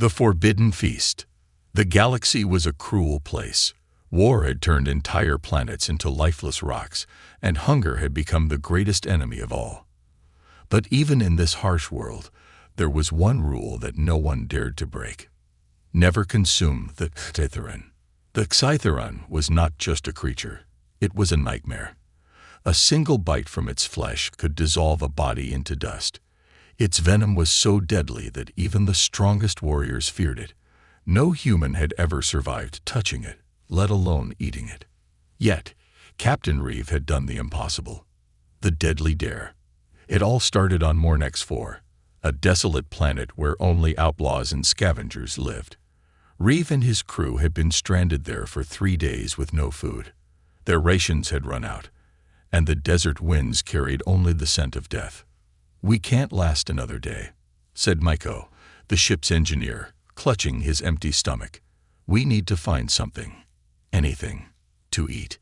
The Forbidden Feast. The galaxy was a cruel place. War had turned entire planets into lifeless rocks, and hunger had become the greatest enemy of all. But even in this harsh world, there was one rule that no one dared to break. Never consume the Scytheran. The Scytheran was not just a creature. It was a nightmare. A single bite from its flesh could dissolve a body into dust. Its venom was so deadly that even the strongest warriors feared it. No human had ever survived touching it, let alone eating it. Yet, Captain Reeve had done the impossible. The deadly dare. It all started on Mornex 4, a desolate planet where only outlaws and scavengers lived. Reeve and his crew had been stranded there for 3 days with no food. Their rations had run out, and the desert winds carried only the scent of death. "We can't last another day," said Myko, the ship's engineer, clutching his empty stomach. "We need to find something, anything, to eat."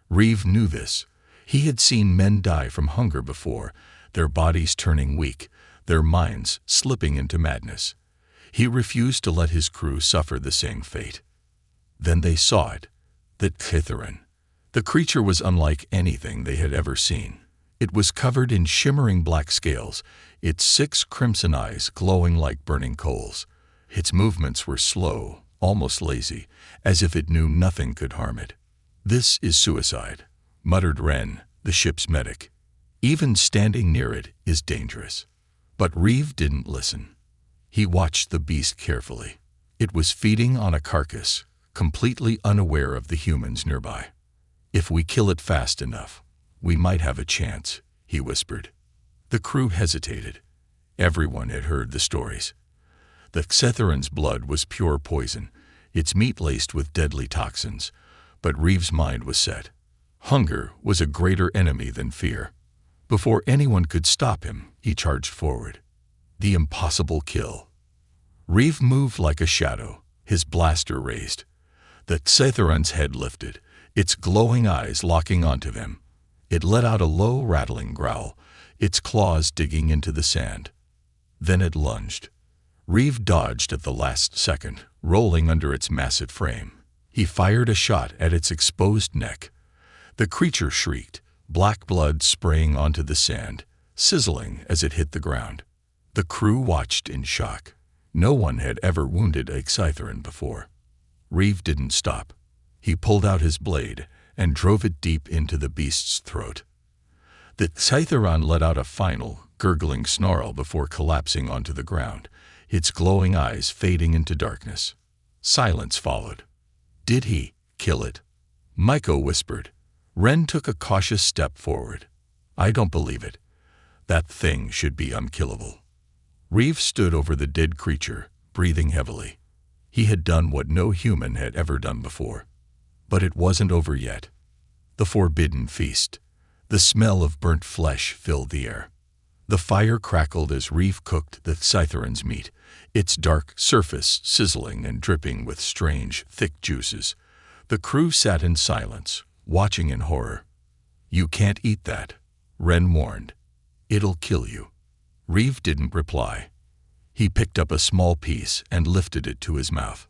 Reeve knew this. He had seen men die from hunger before, their bodies turning weak, their minds slipping into madness. He refused to let his crew suffer the same fate. Then they saw it, the Scytheran. The creature was unlike anything they had ever seen. It was covered in shimmering black scales, its 6 crimson eyes glowing like burning coals. Its movements were slow, almost lazy, as if it knew nothing could harm it. "This is suicide," muttered Wren, the ship's medic. "Even standing near it is dangerous." But Reeve didn't listen. He watched the beast carefully. It was feeding on a carcass, completely unaware of the humans nearby. "If we kill it fast enough, we might have a chance," he whispered. The crew hesitated. Everyone had heard the stories. The Scytheran's blood was pure poison, its meat laced with deadly toxins, but Reeve's mind was set. Hunger was a greater enemy than fear. Before anyone could stop him, he charged forward. The impossible kill. Reeve moved like a shadow, his blaster raised. The Scytheran's head lifted, its glowing eyes locking onto him. It let out a low, rattling growl, its claws digging into the sand. Then it lunged. Reeve dodged at the last second, rolling under its massive frame. He fired a shot at its exposed neck. The creature shrieked, black blood spraying onto the sand, sizzling as it hit the ground. The crew watched in shock. No one had ever wounded a Scytheran before. Reeve didn't stop. He pulled out his blade and drove it deep into the beast's throat. The Scytheran let out a final, gurgling snarl before collapsing onto the ground, its glowing eyes fading into darkness. Silence followed. "Did he kill it?" Myko whispered. Wren took a cautious step forward. "I don't believe it. That thing should be unkillable." Reeve stood over the dead creature, breathing heavily. He had done what no human had ever done before. But it wasn't over yet. The Forbidden Feast. The smell of burnt flesh filled the air. The fire crackled as Reeve cooked the Scytheran's meat, its dark surface sizzling and dripping with strange, thick juices. The crew sat in silence, watching in horror. "You can't eat that," Wren warned. "It'll kill you." Reeve didn't reply. He picked up a small piece and lifted it to his mouth.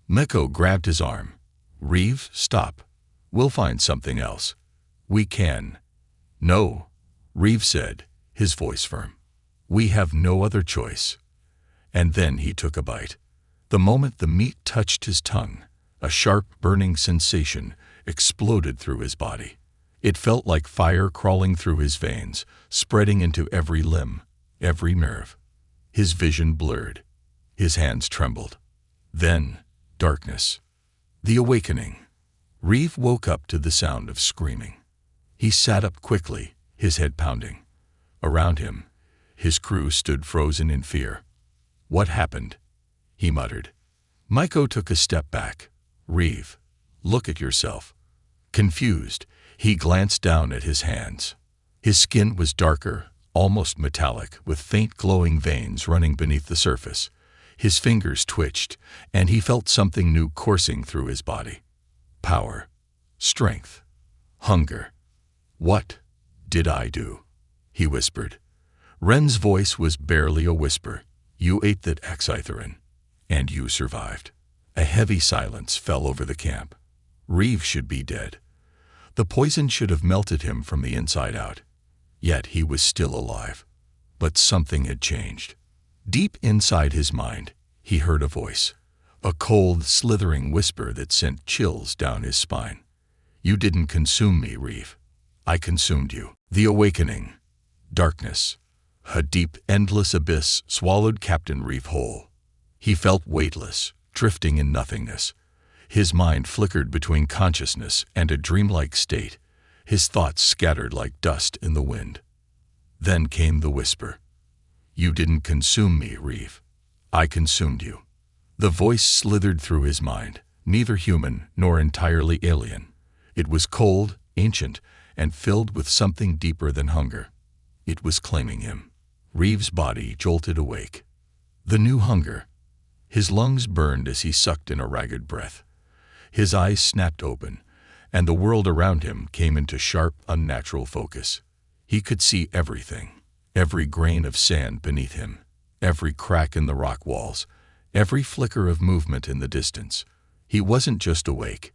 Myko grabbed his arm. "Reeve, stop. We'll find something else." "We can." "No," Reeve said, his voice firm. "We have no other choice." And then he took a bite. The moment the meat touched his tongue, a sharp, burning sensation exploded through his body. It felt like fire crawling through his veins, spreading into every limb, every nerve. His vision blurred. His hands trembled. Then, darkness. The awakening. Reeve woke up to the sound of screaming. He sat up quickly, his head pounding. Around him, his crew stood frozen in fear. "What happened?" he muttered. Myko took a step back. "Reeve, look at yourself." Confused, he glanced down at his hands. His skin was darker, almost metallic, with faint glowing veins running beneath the surface. His fingers twitched, and he felt something new coursing through his body. Power, strength, hunger. "What did I do?" he whispered. Wren's voice was barely a whisper. "You ate that Scytheran, And you survived. A heavy silence fell over the camp. Reeve should be dead. The poison should have melted him from the inside out. Yet he was still alive. But something had changed. Deep inside his mind, he heard a voice. A cold, slithering whisper that sent chills down his spine. You didn't consume me, Reeve. I consumed you. The awakening. Darkness. A deep, endless abyss swallowed Captain Reeve whole. He felt weightless, drifting in nothingness. His mind flickered between consciousness and a dreamlike state, his thoughts scattered like dust in the wind. Then came the whisper. You didn't consume me, Reeve. I consumed you. The voice slithered through his mind, neither human nor entirely alien. It was cold, ancient, and filled with something deeper than hunger. It was claiming him. Reeve's body jolted awake. The new hunger. His lungs burned as he sucked in a ragged breath. His eyes snapped open, and the world around him came into sharp, unnatural focus. He could see everything, every grain of sand beneath him, every crack in the rock walls, every flicker of movement in the distance. He wasn't just awake.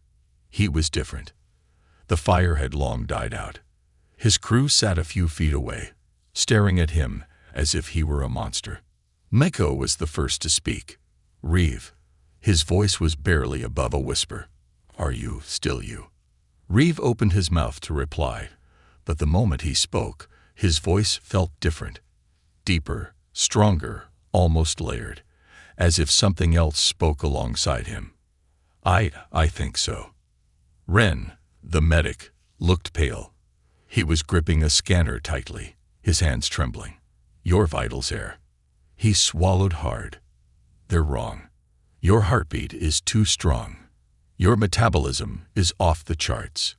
He was different. The fire had long died out. His crew sat a few feet away, staring at him as if he were a monster. Mako was the first to speak. Reeve. His voice was barely above a whisper. Are you still you? Reeve opened his mouth to reply, but the moment he spoke, his voice felt different. Deeper, stronger, almost layered, as if something else spoke alongside him. I think so. Ren, the medic, looked pale. He was gripping a scanner tightly, his hands trembling. Your vitals, Air. He swallowed hard. They're wrong. Your heartbeat is too strong. Your metabolism is off the charts.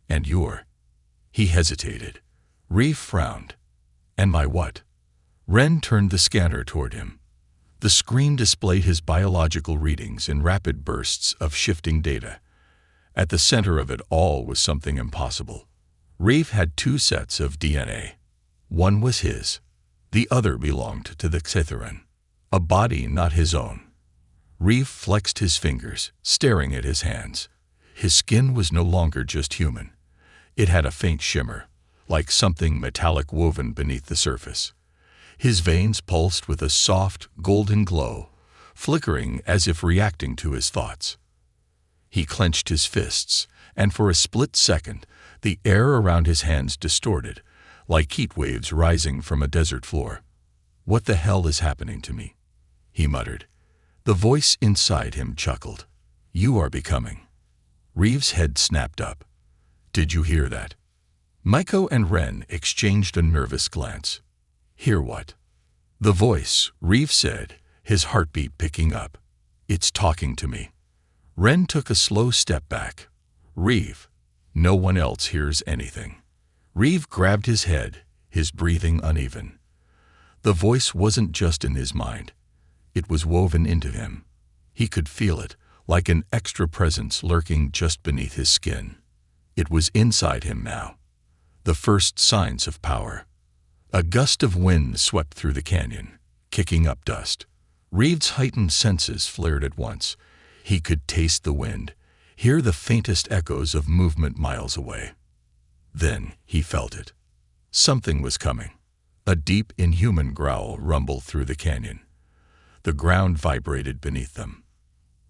And He hesitated. Reeve frowned. And my what? Ren turned the scanner toward him. The screen displayed his biological readings in rapid bursts of shifting data. At the center of it all was something impossible. Reeve had 2 sets of DNA. One was his. The other belonged to the Xytheran, a body not his own. Reeve flexed his fingers, staring at his hands. His skin was no longer just human. It had a faint shimmer, like something metallic woven beneath the surface. His veins pulsed with a soft, golden glow, flickering as if reacting to his thoughts. He clenched his fists, and for a split second, the air around his hands distorted, like heat waves rising from a desert floor. What the hell is happening to me? He muttered. The voice inside him chuckled. You are becoming. Reeve's head snapped up. Did you hear that? Miko and Ren exchanged a nervous glance. Hear what? The voice, Reeve said, his heartbeat picking up. It's talking to me. Ren took a slow step back. Reeve. No one else hears anything. Reeve grabbed his head, his breathing uneven. The voice wasn't just in his mind. It was woven into him. He could feel it, like an extra presence lurking just beneath his skin. It was inside him now. The first signs of power. A gust of wind swept through the canyon, kicking up dust. Reeve's heightened senses flared at once. He could taste the wind, hear the faintest echoes of movement miles away. Then he felt it. Something was coming. A deep, inhuman growl rumbled through the canyon. The ground vibrated beneath them.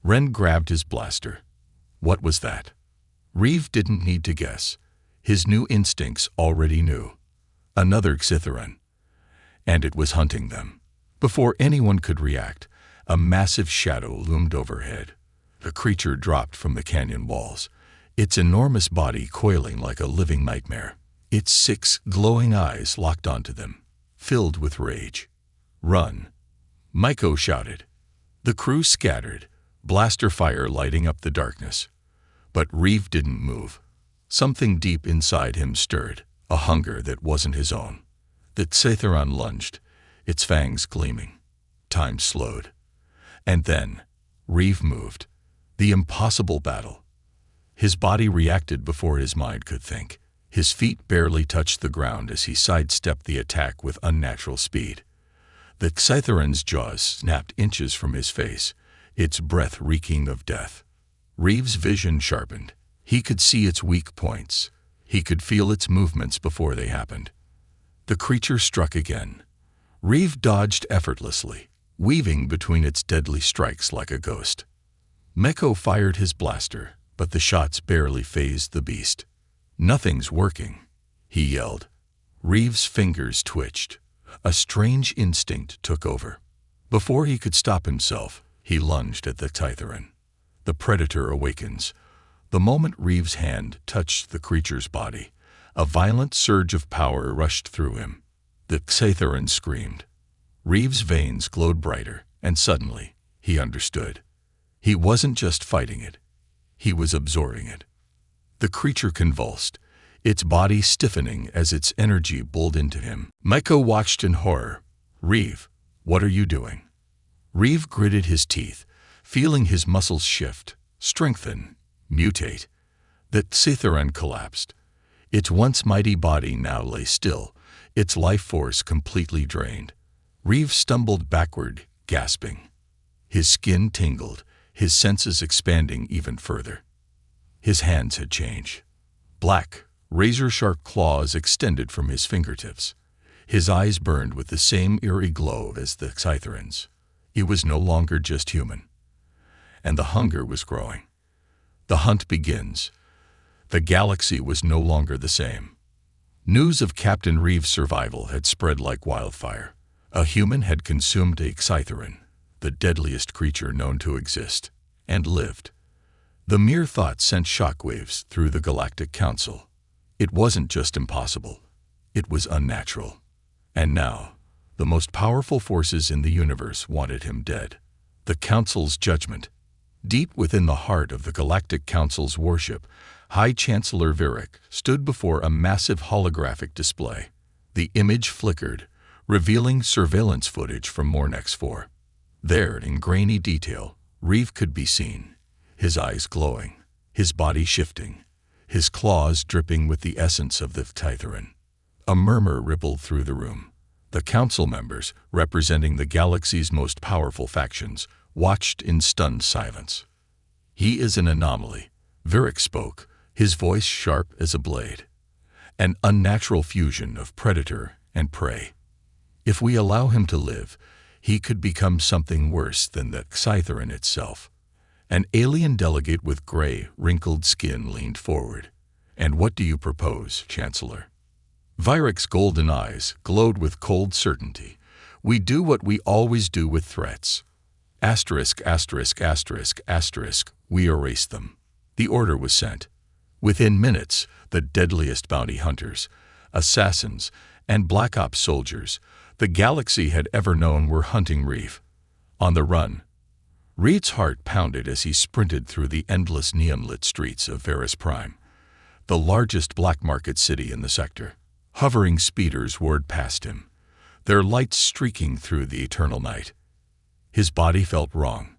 Ren grabbed his blaster. What was that? Reeve didn't need to guess. His new instincts already knew. Another Xytheran. And it was hunting them. Before anyone could react, a massive shadow loomed overhead. The creature dropped from the canyon walls, its enormous body coiling like a living nightmare. Its 6 glowing eyes locked onto them, filled with rage. Run! Miko shouted. The crew scattered, blaster fire lighting up the darkness. But Reeve didn't move. Something deep inside him stirred, a hunger that wasn't his own. The Xytheran lunged, its fangs gleaming. Time slowed. And then, Reeve moved. The impossible battle. His body reacted before his mind could think. His feet barely touched the ground as he sidestepped the attack with unnatural speed. The Xytheran's jaws snapped inches from his face, its breath reeking of death. Reeves' vision sharpened. He could see its weak points. He could feel its movements before they happened. The creature struck again. Reeve dodged effortlessly, weaving between its deadly strikes like a ghost. Meko fired his blaster, but the shots barely fazed the beast. "Nothing's working," he yelled. Reeves' fingers twitched. A strange instinct took over. Before he could stop himself, he lunged at the Titharan. The predator awakens. The moment Reeves' hand touched the creature's body, a violent surge of power rushed through him. The Titharan screamed. Reeves' veins glowed brighter, and suddenly, he understood. He wasn't just fighting it. He was absorbing it. The creature convulsed, its body stiffening as its energy pulled into him. Meko watched in horror. "Reeve, what are you doing?" Reeve gritted his teeth, feeling his muscles shift, strengthen, mutate. The Titharan collapsed. Its once mighty body now lay still, its life force completely drained. Reeve stumbled backward, gasping. His skin tingled, his senses expanding even further. His hands had changed. Black, razor-sharp claws extended from his fingertips. His eyes burned with the same eerie glow as the Titharan's. He was no longer just human. And the hunger was growing. The hunt begins. The galaxy was no longer the same. News of Captain Reeves' survival had spread like wildfire. A human had consumed a Titharan, the deadliest creature known to exist, and lived. The mere thought sent shockwaves through the Galactic Council. It wasn't just impossible. It was unnatural. And now, the most powerful forces in the universe wanted him dead. The Council's judgment. Deep within the heart of the Galactic Council's worship, High Chancellor Virik stood before a massive holographic display. The image flickered, revealing surveillance footage from Mornex 4. There, in grainy detail, Reeve could be seen, his eyes glowing, his body shifting, his claws dripping with the essence of the Titharan. A murmur rippled through the room. The council members, representing the galaxy's most powerful factions, watched in stunned silence. "He is an anomaly," Virik spoke, his voice sharp as a blade. "An unnatural fusion of predator and prey. If we allow him to live, he could become something worse than the Titharan itself." An alien delegate with gray, wrinkled skin leaned forward. "And what do you propose, Chancellor?" Virik's golden eyes glowed with cold certainty. "We do what we always do with threats. Asterisk, asterisk, asterisk, asterisk, we erase them." The order was sent. Within minutes, the deadliest bounty hunters, assassins, and Black Ops soldiers the galaxy had ever known were hunting Reeve. On the run. Reeve's heart pounded as he sprinted through the endless neon-lit streets of Varus Prime, the largest black market city in the sector. Hovering speeders whirred past him, their lights streaking through the eternal night. His body felt wrong.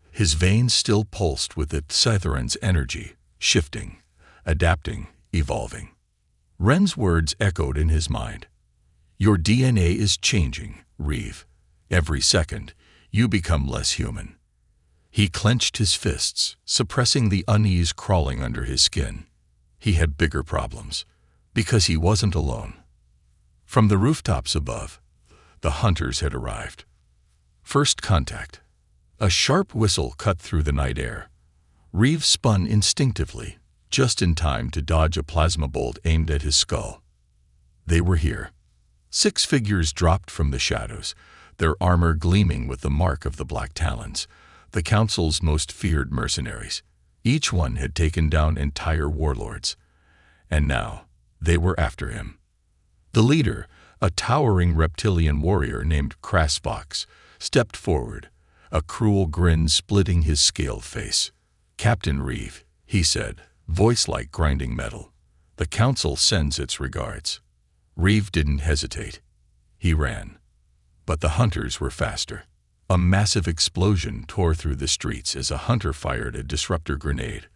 His veins still pulsed with the Titharan's energy, shifting, adapting, evolving. Ren's words echoed in his mind. "Your DNA is changing, Reeve. Every second, you become less human." He clenched his fists, suppressing the unease crawling under his skin. He had bigger problems, because he wasn't alone. From the rooftops above, the hunters had arrived. First contact. A sharp whistle cut through the night air. Reeve spun instinctively, just in time to dodge a plasma bolt aimed at his skull. They were here. 6 figures dropped from the shadows, their armor gleaming with the mark of the Black Talons, the Council's most feared mercenaries. Each one had taken down entire warlords. And now, they were after him. The leader, a towering reptilian warrior named Crasfox, stepped forward, a cruel grin splitting his scaled face. "Captain Reeve," he said, voice like grinding metal. "The Council sends its regards." Reeve didn't hesitate. He ran. But the hunters were faster. A massive explosion tore through the streets as a hunter fired a disruptor grenade.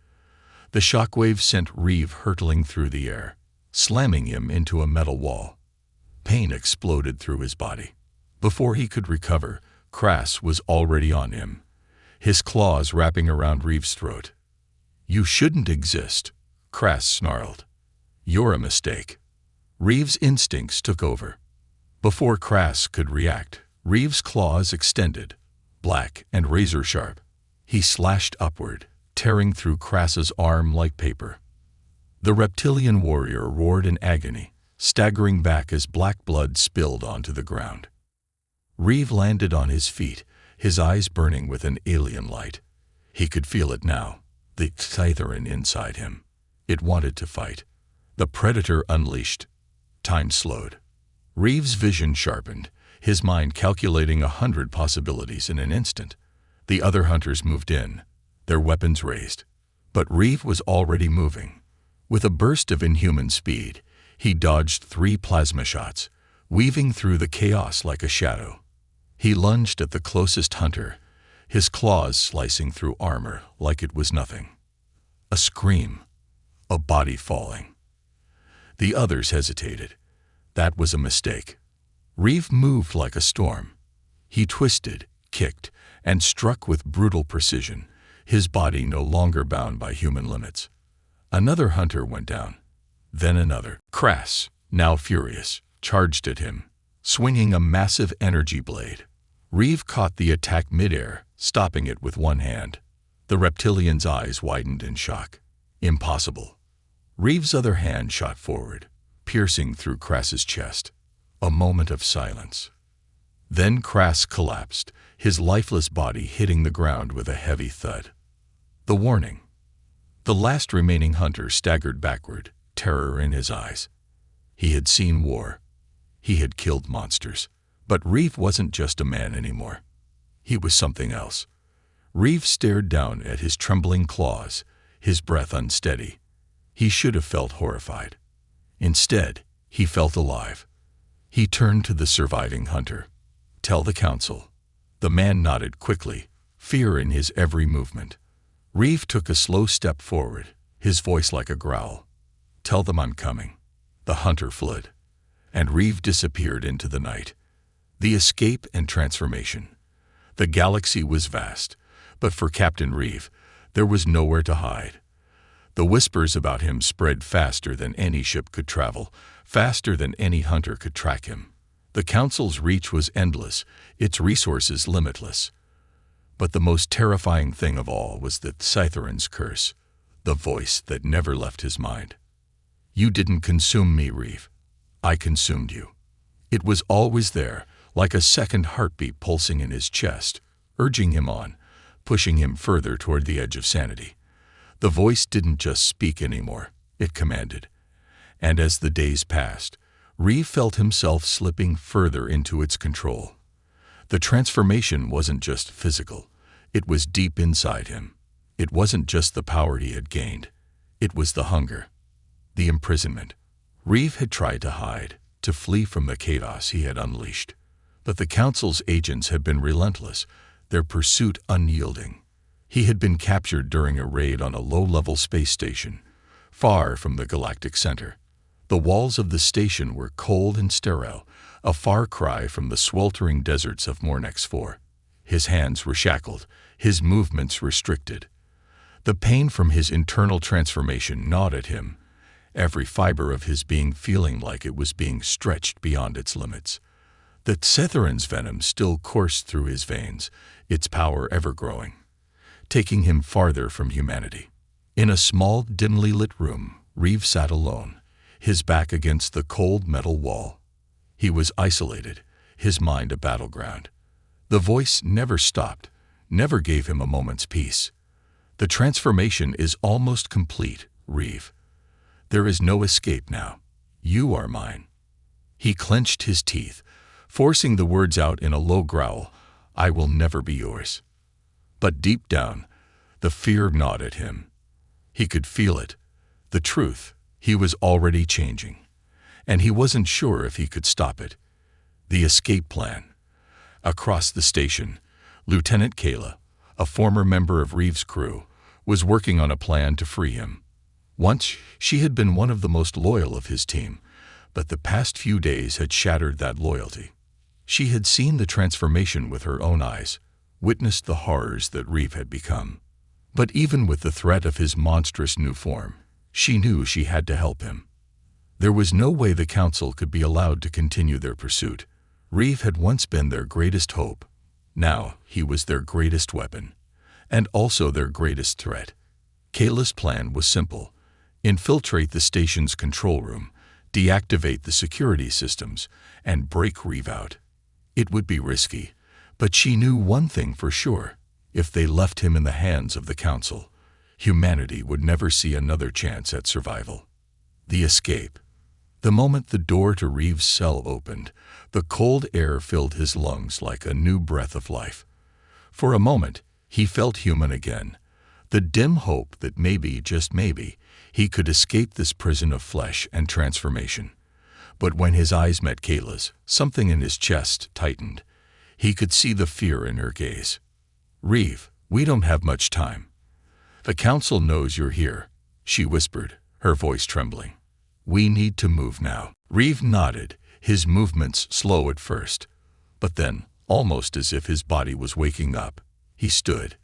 The shockwave sent Reeve hurtling through the air, slamming him into a metal wall. Pain exploded through his body. Before he could recover, Crass was already on him, his claws wrapping around Reeve's throat. "You shouldn't exist," Crass snarled. "You're a mistake." Reeve's instincts took over. Before Crass could react, Reeve's claws extended, black and razor-sharp. He slashed upward, tearing through Crass's arm like paper. The reptilian warrior roared in agony, staggering back as black blood spilled onto the ground. Reeve landed on his feet, his eyes burning with an alien light. He could feel it now, the Scytherin inside him. It wanted to fight. The predator unleashed. Time slowed. Reeve's vision sharpened, his mind calculating 100 possibilities in an instant. The other hunters moved in, their weapons raised. But Reeve was already moving. With a burst of inhuman speed, he dodged 3 plasma shots, weaving through the chaos like a shadow. He lunged at the closest hunter, his claws slicing through armor like it was nothing. A scream, a body falling. The others hesitated. That was a mistake. Reeve moved like a storm. He twisted, kicked, and struck with brutal precision, his body no longer bound by human limits. Another hunter went down. Then another. Crass, now furious, charged at him, swinging a massive energy blade. Reeve caught the attack midair, stopping it with one hand. The reptilian's eyes widened in shock. Impossible. Reeve's other hand shot forward, piercing through Crass's chest. A moment of silence. Then Crass collapsed, his lifeless body hitting the ground with a heavy thud. The warning. The last remaining hunter staggered backward, terror in his eyes. He had seen war. He had killed monsters. But Reeve wasn't just a man anymore. He was something else. Reeve stared down at his trembling claws, his breath unsteady. He should have felt horrified. Instead, he felt alive. He turned to the surviving hunter. "Tell the council." The man nodded quickly, fear in his every movement. Reeve took a slow step forward, his voice like a growl. "Tell them I'm coming." The hunter fled, and Reeve disappeared into the night. The escape and transformation. The galaxy was vast, but for Captain Reeve, there was nowhere to hide. The whispers about him spread faster than any ship could travel, faster than any hunter could track him. The Council's reach was endless, its resources limitless. But the most terrifying thing of all was the Scytherin's curse, the voice that never left his mind. "You didn't consume me, Reeve. I consumed you." It was always there, like a second heartbeat pulsing in his chest, urging him on, pushing him further toward the edge of sanity. The voice didn't just speak anymore, it commanded. And as the days passed, Reeve felt himself slipping further into its control. The transformation wasn't just physical, it was deep inside him. It wasn't just the power he had gained, it was the hunger, the imprisonment. Reeve had tried to hide, to flee from the chaos he had unleashed. But the Council's agents had been relentless, their pursuit unyielding. He had been captured during a raid on a low-level space station, far from the galactic center. The walls of the station were cold and sterile, a far cry from the sweltering deserts of Mornex IV. His hands were shackled, his movements restricted. The pain from his internal transformation gnawed at him, every fiber of his being feeling like it was being stretched beyond its limits. The Scytherin's venom still coursed through his veins, its power ever-growing, taking him farther from humanity. In a small, dimly lit room, Reeve sat alone, his back against the cold metal wall. He was isolated, his mind a battleground. The voice never stopped, never gave him a moment's peace. "The transformation is almost complete, Reeve. There is no escape now. You are mine." He clenched his teeth, forcing the words out in a low growl, "I will never be yours." But deep down, the fear gnawed at him. He could feel it, the truth. He was already changing, and he wasn't sure if he could stop it. The escape plan. Across the station, Lieutenant Kayla, a former member of Reeve's crew, was working on a plan to free him. Once, she had been one of the most loyal of his team, but the past few days had shattered that loyalty. She had seen the transformation with her own eyes, witnessed the horrors that Reeve had become. But even with the threat of his monstrous new form, she knew she had to help him. There was no way the Council could be allowed to continue their pursuit. Reeve had once been their greatest hope. Now he was their greatest weapon, and also their greatest threat. Kayla's plan was simple: infiltrate the station's control room, deactivate the security systems, and break Reeve out. It would be risky, but she knew one thing for sure: if they left him in the hands of the Council, humanity would never see another chance at survival. The escape. The moment the door to Reeve's cell opened, the cold air filled his lungs like a new breath of life. For a moment, he felt human again, the dim hope that maybe, just maybe, he could escape this prison of flesh and transformation. But when his eyes met Kayla's, something in his chest tightened. He could see the fear in her gaze. "Reeve, we don't have much time." "The Council knows you're here," she whispered, her voice trembling. "We need to move now." Reeve nodded, his movements slow at first. But then, almost as if his body was waking up, he stood.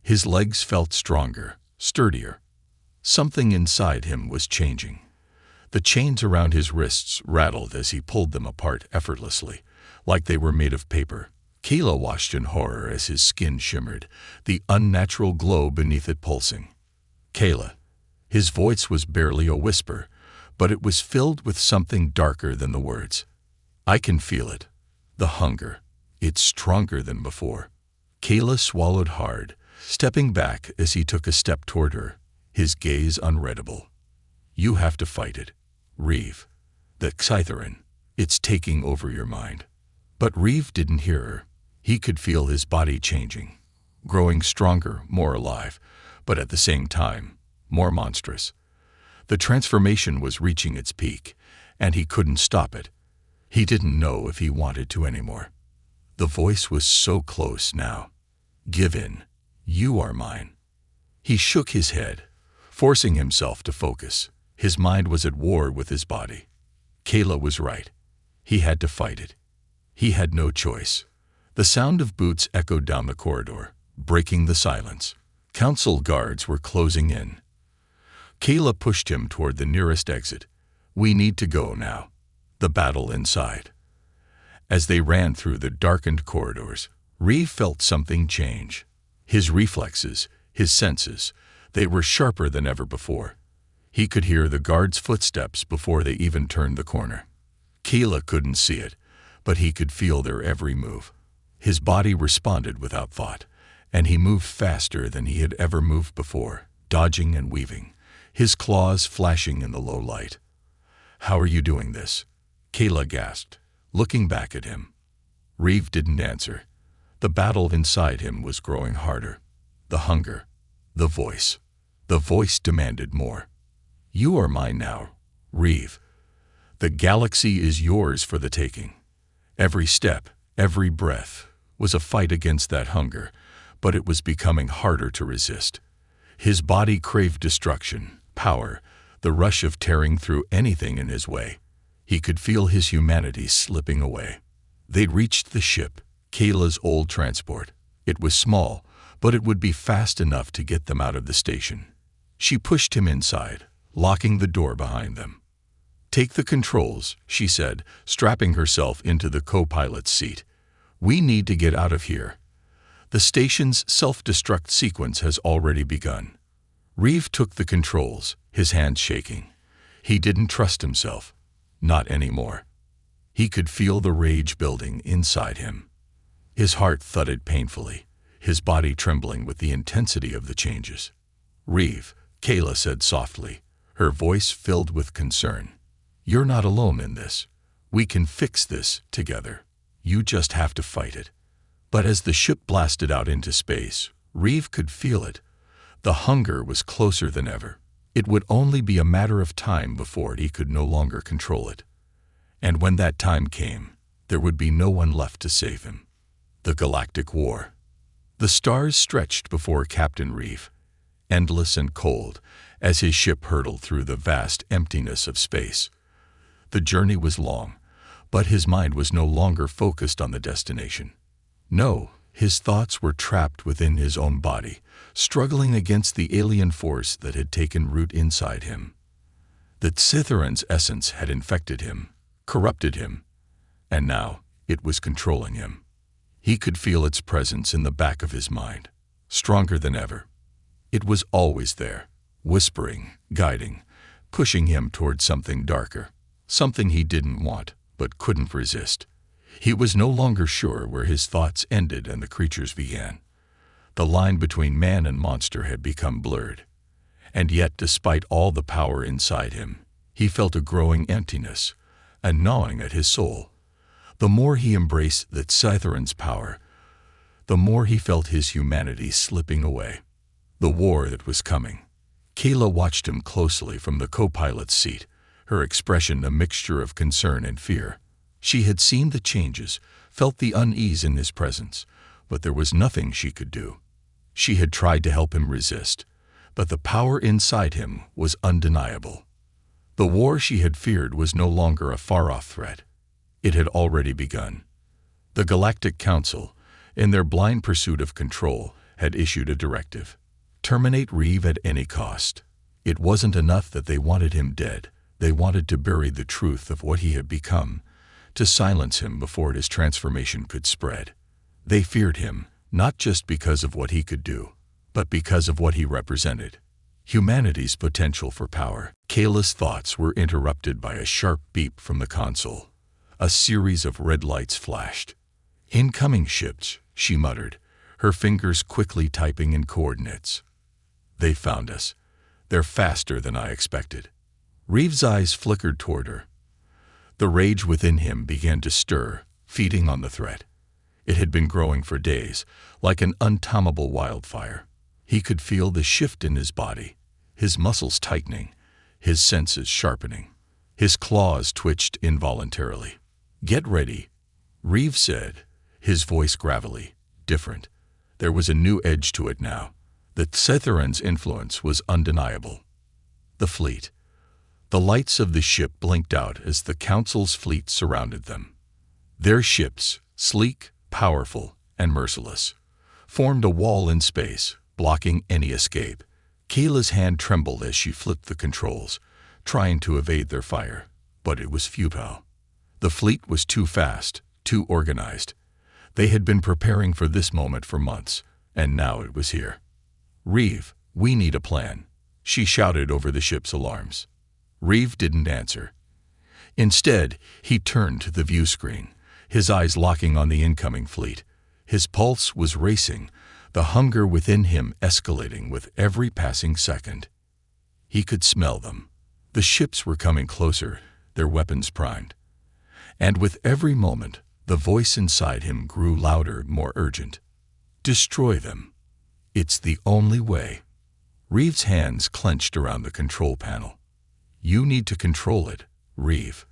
His legs felt stronger, sturdier. Something inside him was changing. The chains around his wrists rattled as he pulled them apart effortlessly, like they were made of paper. Kayla watched in horror as his skin shimmered, the unnatural glow beneath it pulsing. "Kayla." His voice was barely a whisper, but it was filled with something darker than the words. "I can feel it. The hunger. It's stronger than before." Kayla swallowed hard, stepping back as he took a step toward her, his gaze unreadable. "You have to fight it, Reeve. The Scytherin. It's taking over your mind." But Reeve didn't hear her. He could feel his body changing, growing stronger, more alive, but at the same time, more monstrous. The transformation was reaching its peak, and he couldn't stop it. He didn't know if he wanted to anymore. The voice was so close now. "Give in. You are mine." He shook his head, forcing himself to focus. His mind was at war with his body. Kayla was right. He had to fight it. He had no choice. The sound of boots echoed down the corridor, breaking the silence. Council guards were closing in. Kayla pushed him toward the nearest exit. "We need to go now." The battle inside. As they ran through the darkened corridors, Reeve felt something change. His reflexes, his senses, they were sharper than ever before. He could hear the guards' footsteps before they even turned the corner. Kayla couldn't see it, but he could feel their every move. His body responded without thought, and he moved faster than he had ever moved before, dodging and weaving, his claws flashing in the low light. "How are you doing this?" Kayla gasped, looking back at him. Reeve didn't answer. The battle inside him was growing harder. The hunger, the voice. The voice demanded more. "You are mine now, Reeve. The galaxy is yours for the taking." Every step, every breath, was a fight against that hunger, but it was becoming harder to resist. His body craved destruction, power, the rush of tearing through anything in his way. He could feel his humanity slipping away. They'd reached the ship, Kayla's old transport. It was small, but it would be fast enough to get them out of the station. She pushed him inside, locking the door behind them. "Take the controls," she said, strapping herself into the co-pilot's seat. "We need to get out of here. The station's self-destruct sequence has already begun." Reeve took the controls, his hands shaking. He didn't trust himself. Not anymore. He could feel the rage building inside him. His heart thudded painfully, his body trembling with the intensity of the changes. "Reeve," Kayla said softly, her voice filled with concern. "You're not alone in this. We can fix this together. You just have to fight it." But as the ship blasted out into space, Reeve could feel it. The hunger was closer than ever. It would only be a matter of time before he could no longer control it. And when that time came, there would be no one left to save him. The Galactic War. The stars stretched before Captain Reeve, endless and cold, as his ship hurtled through the vast emptiness of space. The journey was long, but his mind was no longer focused on the destination. No, His thoughts were trapped within his own body, struggling against the alien force that had taken root inside him. The Cytheran's essence had infected him, corrupted him, and now it was controlling him. He could feel its presence in the back of his mind, stronger than ever. It was always there, whispering, guiding, pushing him toward something darker, something he didn't want but couldn't resist. He was no longer sure where his thoughts ended and the creature's began. The line between man and monster had become blurred. And yet, despite all the power inside him, he felt a growing emptiness, a gnawing at his soul. The more he embraced the Cytheran's power, the more he felt his humanity slipping away. The war that was coming. Kayla watched him closely from the co-pilot's seat, her expression a mixture of concern and fear. She had seen the changes, felt the unease in his presence, but there was nothing she could do. She had tried to help him resist, but the power inside him was undeniable. The war she had feared was no longer a far-off threat. It had already begun. The Galactic Council, in their blind pursuit of control, had issued a directive. Terminate Reeve at any cost. It wasn't enough that they wanted him dead. They wanted to bury the truth of what he had become, to silence him before his transformation could spread. They feared him, not just because of what he could do, but because of what he represented. Humanity's potential for power. Kayla's thoughts were interrupted by a sharp beep from the console. A series of red lights flashed. Incoming ships, she muttered, her fingers quickly typing in coordinates. They found us. They're faster than I expected. Reeve's eyes flickered toward her. The rage within him began to stir, feeding on the threat. It had been growing for days, like an untamable wildfire. He could feel the shift in his body, his muscles tightening, his senses sharpening. His claws twitched involuntarily. "Get ready," Reeve said, his voice gravelly, different. There was a new edge to it now. The Cytheran's influence was undeniable. The fleet. The lights of the ship blinked out as the Council's fleet surrounded them. Their ships, sleek, powerful, and merciless, formed a wall in space, blocking any escape. Kayla's hand trembled as she flipped the controls, trying to evade their fire, but it was futile. The fleet was too fast, too organized. They had been preparing for this moment for months, and now it was here. "Reeve, we need a plan," she shouted over the ship's alarms. Reeve didn't answer. Instead, he turned to the view screen, his eyes locking on the incoming fleet. His pulse was racing, the hunger within him escalating with every passing second. He could smell them. The ships were coming closer, their weapons primed. And with every moment, the voice inside him grew louder, more urgent. "Destroy them. It's the only way." Reeve's hands clenched around the control panel. "You need to control it, Reeve,"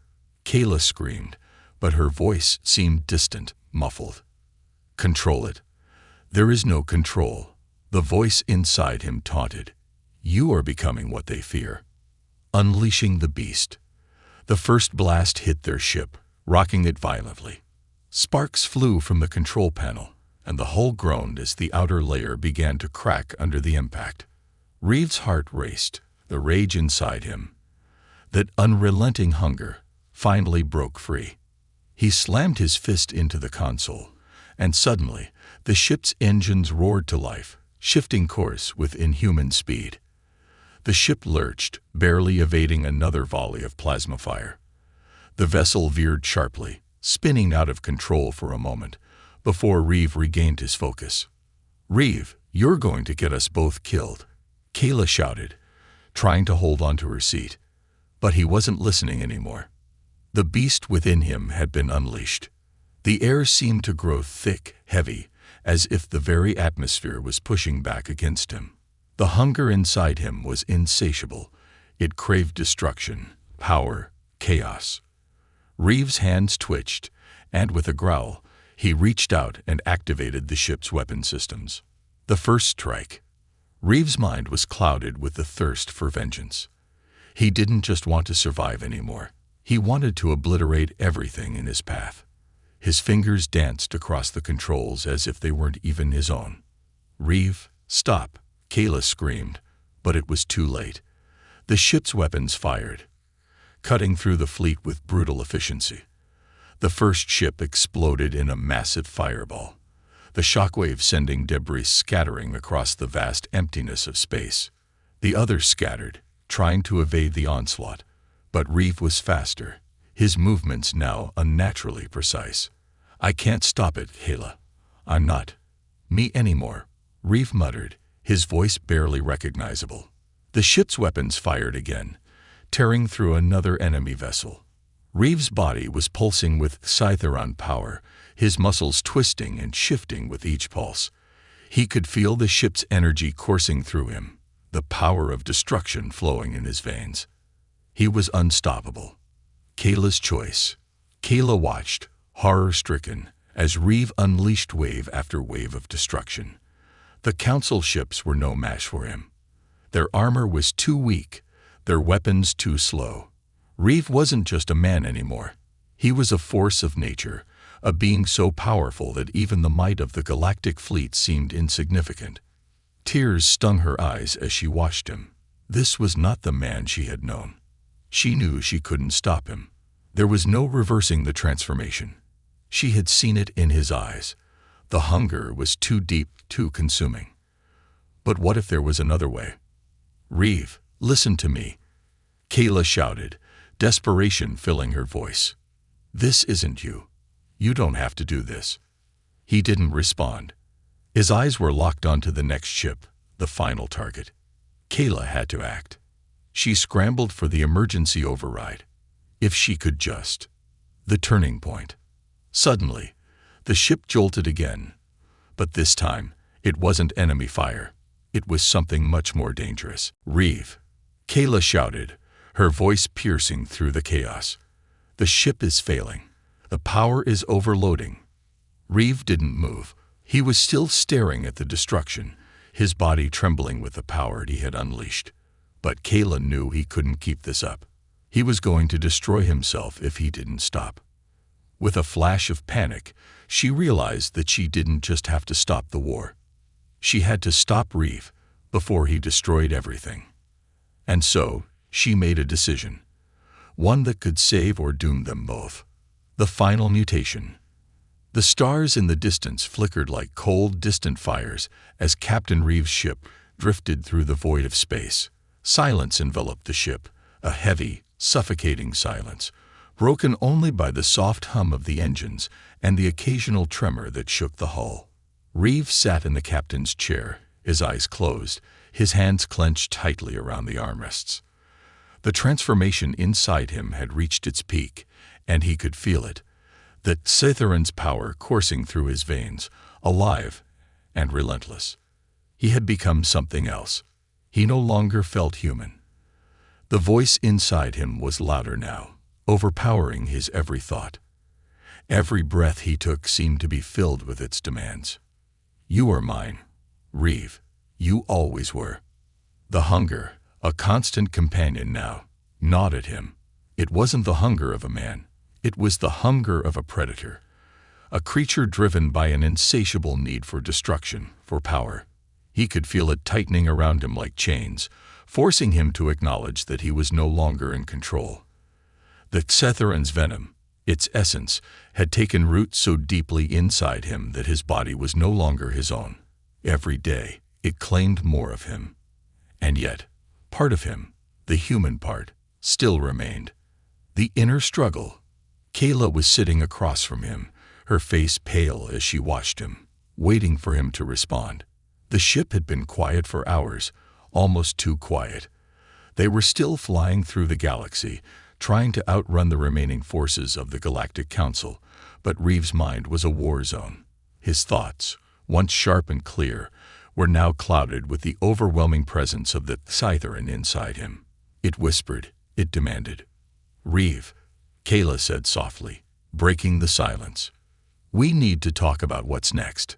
Kayla screamed, but her voice seemed distant, muffled. "Control it? There is no control," the voice inside him taunted. "You are becoming what they fear." Unleashing the beast. The first blast hit their ship, rocking it violently. Sparks flew from the control panel, and the hull groaned as the outer layer began to crack under the impact. Reeve's heart raced, the rage inside him, that unrelenting hunger, finally broke free. He slammed his fist into the console, and suddenly the ship's engines roared to life, shifting course with inhuman speed. The ship lurched, barely evading another volley of plasma fire. The vessel veered sharply, spinning out of control for a moment, before Reeve regained his focus. "Reeve, you're going to get us both killed," Kayla shouted, trying to hold onto her seat. But he wasn't listening anymore. The beast within him had been unleashed. The air seemed to grow thick, heavy, as if the very atmosphere was pushing back against him. The hunger inside him was insatiable. It craved destruction, power, chaos. Reeve's hands twitched, and with a growl, he reached out and activated the ship's weapon systems. The first strike. Reeve's mind was clouded with the thirst for vengeance. He didn't just want to survive anymore. He wanted to obliterate everything in his path. His fingers danced across the controls as if they weren't even his own. "Reeve, stop," Kayla screamed, but it was too late. The ship's weapons fired, cutting through the fleet with brutal efficiency. The first ship exploded in a massive fireball, the shockwave sending debris scattering across the vast emptiness of space. The others scattered, trying to evade the onslaught, but Reeve was faster, his movements now unnaturally precise. "I can't stop it, Kayla. I'm not me anymore," Reeve muttered, his voice barely recognizable. The ship's weapons fired again, tearing through another enemy vessel. Reeve's body was pulsing with Scytheron power, his muscles twisting and shifting with each pulse. He could feel the ship's energy coursing through him, the power of destruction flowing in his veins. He was unstoppable. Kayla's choice. Kayla watched, horror-stricken, as Reeve unleashed wave after wave of destruction. The Council ships were no match for him. Their armor was too weak, their weapons too slow. Reeve wasn't just a man anymore. He was a force of nature, a being so powerful that even the might of the Galactic fleet seemed insignificant. Tears stung her eyes as she watched him. This was not the man she had known. She knew she couldn't stop him. There was no reversing the transformation. She had seen it in his eyes. The hunger was too deep, too consuming. But what if there was another way? "Reeve, listen to me," Kayla shouted, desperation filling her voice. "This isn't you. You don't have to do this." He didn't respond. His eyes were locked onto the next ship, the final target. Kayla had to act. She scrambled for the emergency override. If she could just. The turning point. Suddenly, the ship jolted again. But this time, it wasn't enemy fire. It was something much more dangerous. "Reeve," Kayla shouted, her voice piercing through the chaos. "The ship is failing. The power is overloading." Reeve didn't move. He was still staring at the destruction, his body trembling with the power he had unleashed. But Kayla knew he couldn't keep this up. He was going to destroy himself if he didn't stop. With a flash of panic, she realized that she didn't just have to stop the war. She had to stop Reeve before he destroyed everything. And so, she made a decision. One that could save or doom them both. The final mutation. The stars in the distance flickered like cold, distant fires as Captain Reeve's ship drifted through the void of space. Silence enveloped the ship, a heavy, suffocating silence, broken only by the soft hum of the engines and the occasional tremor that shook the hull. Reeve sat in the captain's chair, his eyes closed, his hands clenched tightly around the armrests. The transformation inside him had reached its peak, and he could feel it. The Scytheron's power coursing through his veins, alive and relentless. He had become something else. He no longer felt human. The voice inside him was louder now, overpowering his every thought. Every breath he took seemed to be filled with its demands. "You are mine, Reeve. You always were." The hunger, a constant companion now, gnawed at him. It wasn't the hunger of a man. It was the hunger of a predator, a creature driven by an insatiable need for destruction, for power. He could feel it tightening around him like chains, forcing him to acknowledge that he was no longer in control. The Scytheron's venom, its essence, had taken root so deeply inside him that his body was no longer his own. Every day, it claimed more of him. And yet, part of him, the human part, still remained. The inner struggle. Kayla was sitting across from him, her face pale as she watched him, waiting for him to respond. The ship had been quiet for hours, almost too quiet. They were still flying through the galaxy, trying to outrun the remaining forces of the Galactic Council, but Reeve's mind was a war zone. His thoughts, once sharp and clear, were now clouded with the overwhelming presence of the Scytheron inside him. It whispered, it demanded. "Reeve," Kayla said softly, breaking the silence. "We need to talk about what's next."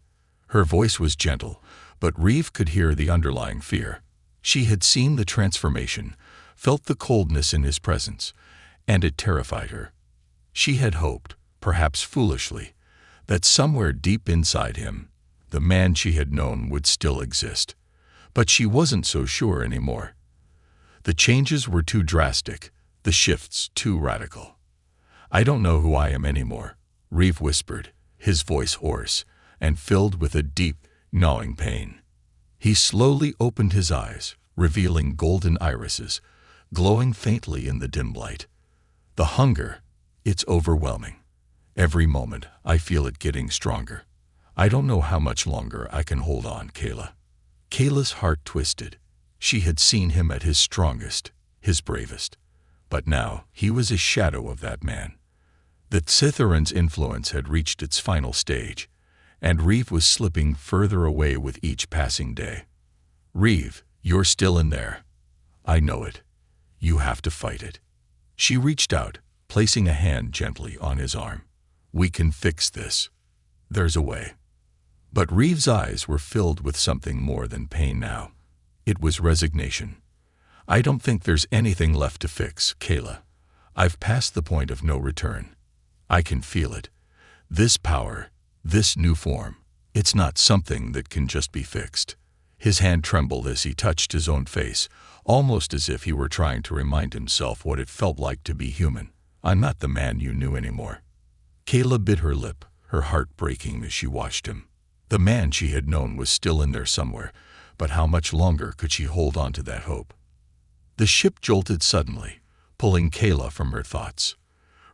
Her voice was gentle, but Reeve could hear the underlying fear. She had seen the transformation, felt the coldness in his presence, and it terrified her. She had hoped, perhaps foolishly, that somewhere deep inside him, the man she had known would still exist. But she wasn't so sure anymore. The changes were too drastic, the shifts too radical. "I don't know who I am anymore," Reeve whispered, his voice hoarse and filled with a deep, gnawing pain. He slowly opened his eyes, revealing golden irises, glowing faintly in the dim light. "The hunger, it's overwhelming. Every moment, I feel it getting stronger. I don't know how much longer I can hold on, Kayla." Kayla's heart twisted. She had seen him at his strongest, his bravest. But now, he was a shadow of that man. The Citharan's influence had reached its final stage, and Reeve was slipping further away with each passing day. "Reeve, you're still in there. I know it. You have to fight it." She reached out, placing a hand gently on his arm. "We can fix this. There's a way." But Reeve's eyes were filled with something more than pain now. It was resignation. "I don't think there's anything left to fix, Kayla. I've passed the point of no return. I can feel it. This power, this new form, it's not something that can just be fixed." His hand trembled as he touched his own face, almost as if he were trying to remind himself what it felt like to be human. "I'm not the man you knew anymore." Kayla bit her lip, her heart breaking as she watched him. The man she had known was still in there somewhere, but how much longer could she hold on to that hope? The ship jolted suddenly, pulling Kayla from her thoughts.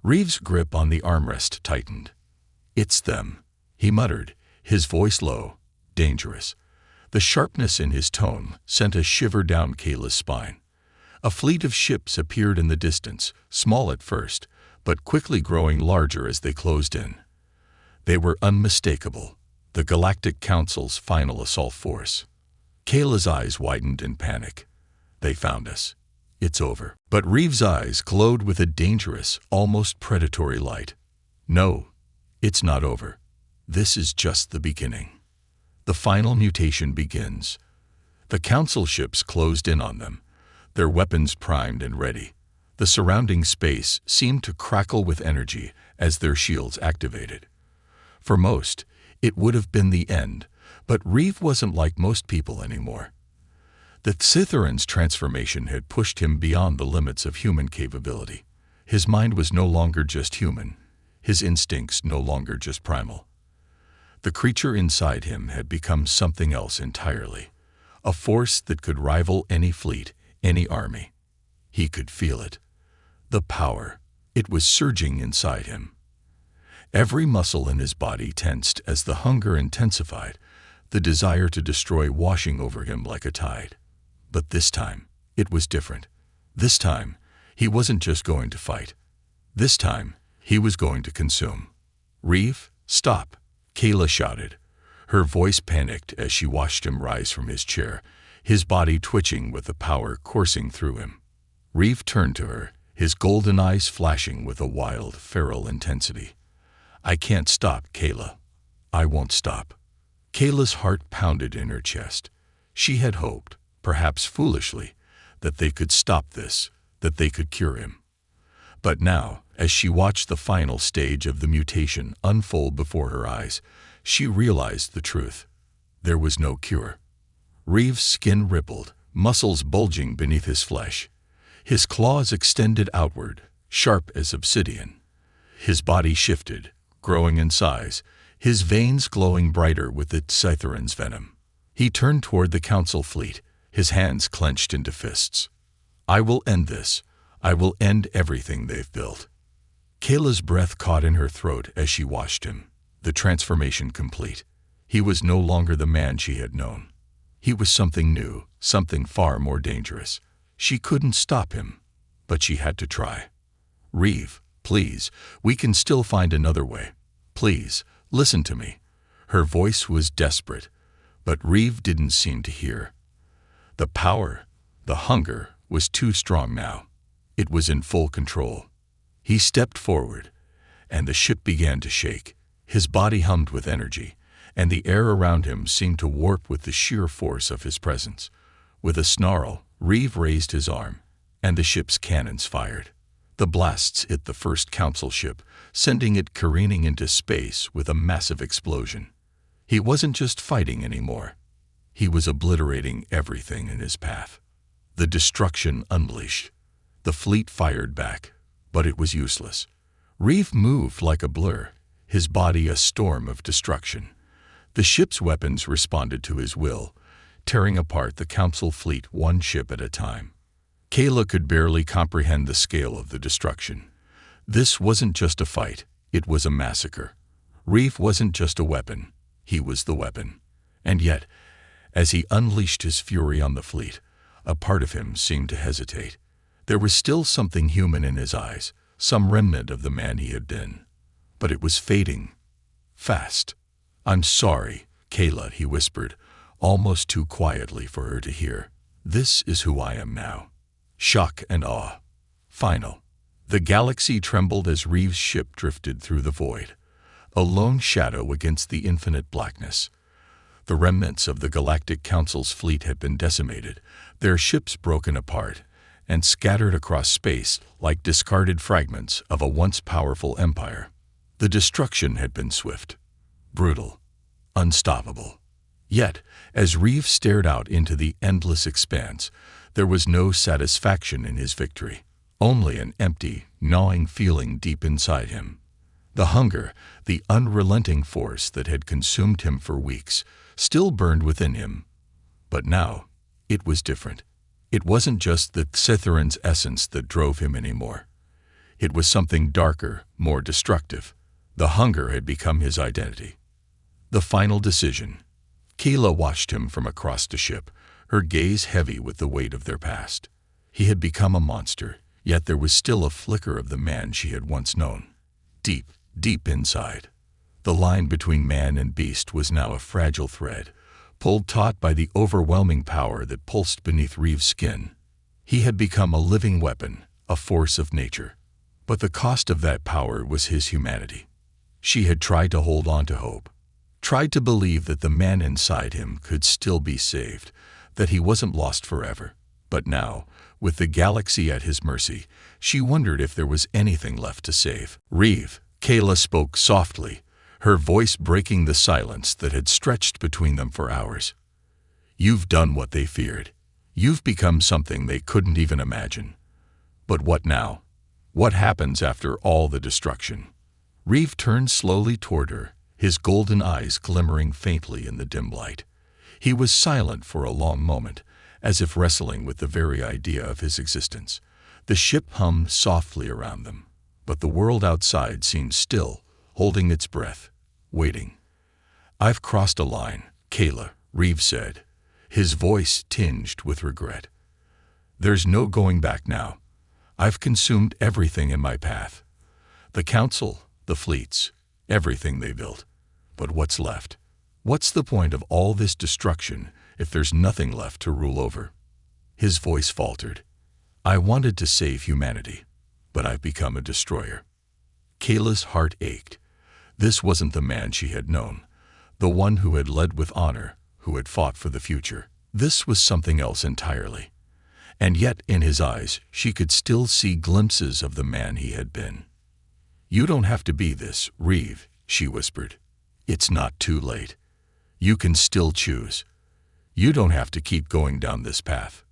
Reeve's grip on the armrest tightened. "It's them," he muttered, his voice low, dangerous. The sharpness in his tone sent a shiver down Kayla's spine. A fleet of ships appeared in the distance, small at first, but quickly growing larger as they closed in. They were unmistakable, the Galactic Council's final assault force. Kayla's eyes widened in panic. "They found us. It's over." But Reeve's eyes glowed with a dangerous, almost predatory light. "No, it's not over. This is just the beginning. The final mutation begins." The Council ships closed in on them, their weapons primed and ready. The surrounding space seemed to crackle with energy as their shields activated. For most, it would have been the end, but Reeve wasn't like most people anymore. The Citharan's transformation had pushed him beyond the limits of human capability. His mind was no longer just human, his instincts no longer just primal. The creature inside him had become something else entirely, a force that could rival any fleet, any army. He could feel it. The power, it was surging inside him. Every muscle in his body tensed as the hunger intensified, the desire to destroy washing over him like a tide. But this time, it was different. This time, he wasn't just going to fight. This time, he was going to consume. "Reeve, stop!" Kayla shouted. Her voice panicked as she watched him rise from his chair, his body twitching with the power coursing through him. Reeve turned to her, his golden eyes flashing with a wild, feral intensity. "I can't stop, Kayla. I won't stop." Kayla's heart pounded in her chest. She had hoped, perhaps foolishly, that they could stop this, that they could cure him. But now, as she watched the final stage of the mutation unfold before her eyes, she realized the truth. There was no cure. Reeve's skin rippled, muscles bulging beneath his flesh. His claws extended outward, sharp as obsidian. His body shifted, growing in size, his veins glowing brighter with the Citharan's venom. He turned toward the Council fleet, his hands clenched into fists. "I will end this. I will end everything they've built." Kayla's breath caught in her throat as she watched him, the transformation complete. He was no longer the man she had known. He was something new, something far more dangerous. She couldn't stop him, but she had to try. "Reeve, please, we can still find another way. Please, listen to me." Her voice was desperate, but Reeve didn't seem to hear. The power, the hunger, was too strong now. It was in full control. He stepped forward, and the ship began to shake. His body hummed with energy, and the air around him seemed to warp with the sheer force of his presence. With a snarl, Reeve raised his arm, and the ship's cannons fired. The blasts hit the first council ship, sending it careening into space with a massive explosion. He wasn't just fighting anymore. He was obliterating everything in his path. The destruction unleashed. The fleet fired back, but it was useless. Reeve moved like a blur, his body a storm of destruction. The ship's weapons responded to his will, tearing apart the council fleet one ship at a time. Kayla could barely comprehend the scale of the destruction. This wasn't just a fight, it was a massacre. Reeve wasn't just a weapon, he was the weapon. And yet, as he unleashed his fury on the fleet, a part of him seemed to hesitate. There was still something human in his eyes, some remnant of the man he had been. But it was fading. Fast. "I'm sorry, Kayla," he whispered, almost too quietly for her to hear. "This is who I am now." Shock and awe. Final. The galaxy trembled as Reeve's ship drifted through the void, a lone shadow against the infinite blackness. The remnants of the Galactic Council's fleet had been decimated, their ships broken apart, and scattered across space like discarded fragments of a once powerful empire. The destruction had been swift, brutal, unstoppable. Yet, as Reeve stared out into the endless expanse, there was no satisfaction in his victory, only an empty, gnawing feeling deep inside him. The hunger, the unrelenting force that had consumed him for weeks, still burned within him. But now, it was different. It wasn't just the Cytheran's essence that drove him anymore. It was something darker, more destructive. The hunger had become his identity. The final decision. Kayla watched him from across the ship, her gaze heavy with the weight of their past. He had become a monster, yet there was still a flicker of the man she had once known. Deep, deep inside. The line between man and beast was now a fragile thread, pulled taut by the overwhelming power that pulsed beneath Reeve's skin. He had become a living weapon, a force of nature. But the cost of that power was his humanity. She had tried to hold on to hope, tried to believe that the man inside him could still be saved, that he wasn't lost forever. But now, with the galaxy at his mercy, she wondered if there was anything left to save. "Reeve," Kayla spoke softly, her voice breaking the silence that had stretched between them for hours. "You've done what they feared. You've become something they couldn't even imagine. But what now? What happens after all the destruction?" Reeve turned slowly toward her, his golden eyes glimmering faintly in the dim light. He was silent for a long moment, as if wrestling with the very idea of his existence. The ship hummed softly around them, but the world outside seemed still, holding its breath, waiting. "I've crossed a line, Kayla," Reeve said, his voice tinged with regret. "There's no going back now. I've consumed everything in my path. The council, the fleets, everything they built. But what's left? What's the point of all this destruction if there's nothing left to rule over?" His voice faltered. "I wanted to save humanity, but I've become a destroyer." Kayla's heart ached. This wasn't the man she had known, the one who had led with honor, who had fought for the future. This was something else entirely. And yet, in his eyes, she could still see glimpses of the man he had been. "You don't have to be this, Reeve," she whispered. "It's not too late. You can still choose. You don't have to keep going down this path.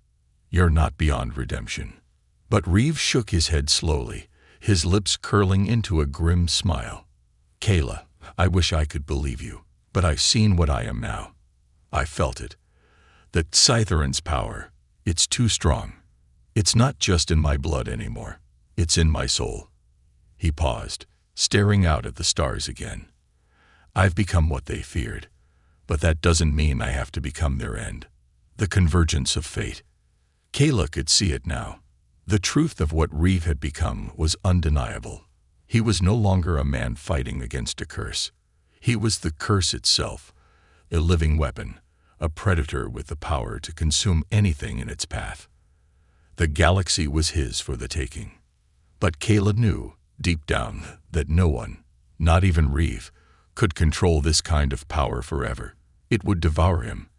You're not beyond redemption." But Reeve shook his head slowly, his lips curling into a grim smile. "Kayla, I wish I could believe you, but I've seen what I am now. I felt it. The Cytheran's power, it's too strong. It's not just in my blood anymore. It's in my soul." He paused, staring out at the stars again. "I've become what they feared, but that doesn't mean I have to become their end. The convergence of fate." Kayla could see it now. The truth of what Reeve had become was undeniable. He was no longer a man fighting against a curse. He was the curse itself, a living weapon, a predator with the power to consume anything in its path. The galaxy was his for the taking. But Kayla knew, deep down, that no one, not even Reeve, could control this kind of power forever. It would devour him,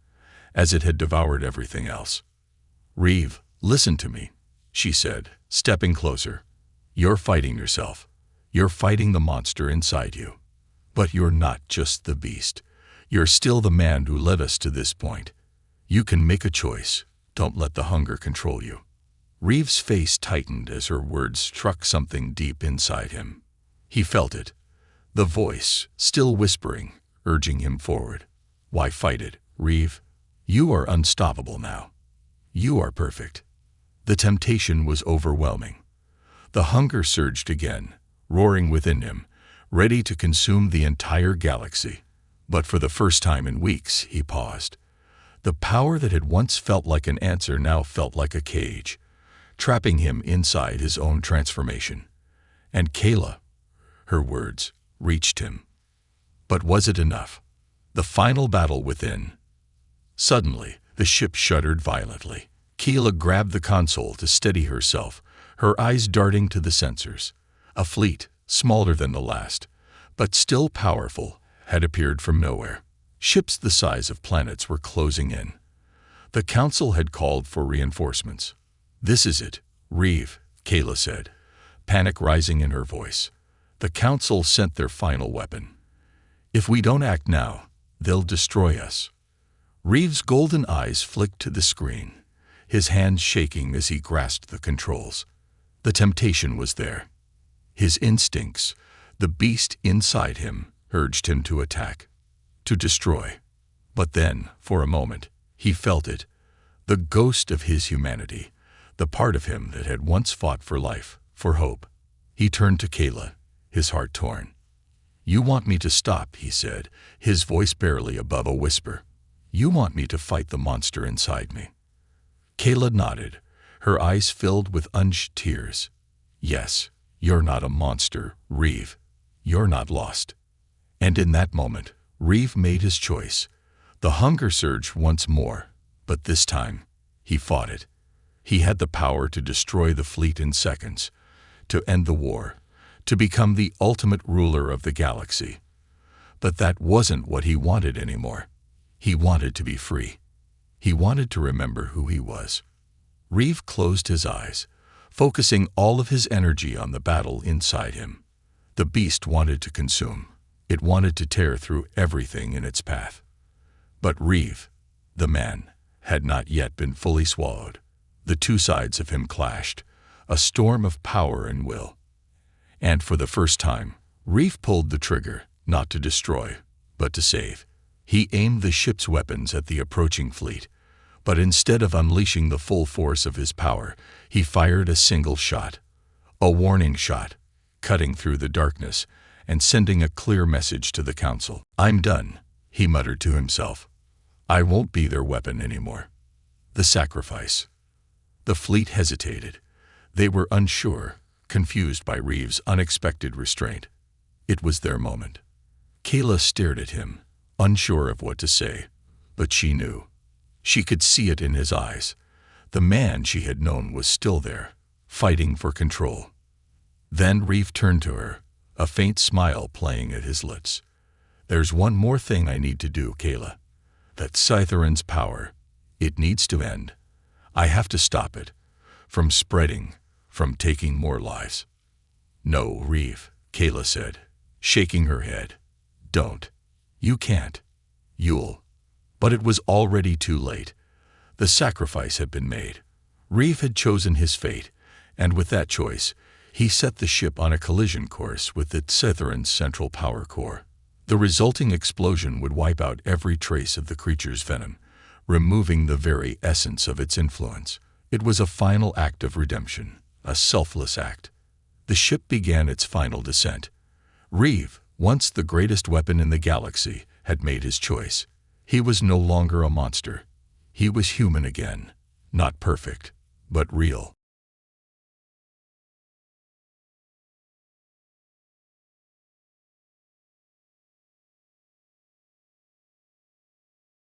as it had devoured everything else. "Reeve, listen to me," she said, stepping closer. You're fighting yourself. You're fighting the monster inside you. But you're not just the beast. You're still the man who led us to this point. You can make a choice. Don't let the hunger control you. Reeves' face tightened as her words struck something deep inside him. He felt it. The voice, still whispering, urging him forward. Why fight it, Reeve? You are unstoppable now. You are perfect. The temptation was overwhelming. The hunger surged again, roaring within him, ready to consume the entire galaxy. But for the first time in weeks, he paused. The power that had once felt like an answer now felt like a cage, trapping him inside his own transformation. And Kayla, her words, reached him. But was it enough? The final battle within. Suddenly, the ship shuddered violently. Kayla grabbed the console to steady herself, her eyes darting to the sensors. A fleet, smaller than the last, but still powerful, had appeared from nowhere. Ships the size of planets were closing in. The Council had called for reinforcements. This is it, Reeve, Kayla said, panic rising in her voice. The Council sent their final weapon. If we don't act now, they'll destroy us. Reeve's golden eyes flicked to the screen, his hands shaking as he grasped the controls. The temptation was there. His instincts, the beast inside him, urged him to attack, to destroy. But then, for a moment, he felt it, the ghost of his humanity, the part of him that had once fought for life, for hope. He turned to Kayla, his heart torn. You want me to stop, he said, his voice barely above a whisper. You want me to fight the monster inside me. Kayla nodded, her eyes filled with unshed tears. Yes, you're not a monster, Reeve. You're not lost. And in that moment, Reeve made his choice. The hunger surged once more, but this time, he fought it. He had the power to destroy the fleet in seconds, to end the war, to become the ultimate ruler of the galaxy. But that wasn't what he wanted anymore. He wanted to be free. He wanted to remember who he was. Reeve closed his eyes, focusing all of his energy on the battle inside him. The beast wanted to consume. It wanted to tear through everything in its path. But Reeve, the man, had not yet been fully swallowed. The two sides of him clashed, a storm of power and will. And for the first time, Reeve pulled the trigger, not to destroy, but to save. He aimed the ship's weapons at the approaching fleet, but instead of unleashing the full force of his power, he fired a single shot. A warning shot, cutting through the darkness and sending a clear message to the Council. I'm done, he muttered to himself. I won't be their weapon anymore. The sacrifice. The fleet hesitated. They were unsure, confused by Reeve's unexpected restraint. It was their moment. Kayla stared at him, unsure of what to say, but she knew. She could see it in his eyes. The man she had known was still there, fighting for control. Then Reeve turned to her, a faint smile playing at his lips. There's one more thing I need to do, Kayla. That Scytheron's power, it needs to end. I have to stop it, from spreading, from taking more lives. No, Reeve, Kayla said, shaking her head. Don't. You can't. You'll. But it was already too late. The sacrifice had been made. Reeve had chosen his fate, and with that choice, he set the ship on a collision course with the Scytheron's central power core. The resulting explosion would wipe out every trace of the creature's venom, removing the very essence of its influence. It was a final act of redemption, a selfless act. The ship began its final descent. Reeve, once the greatest weapon in the galaxy, had made his choice. He was no longer a monster. He was human again, not perfect, but real.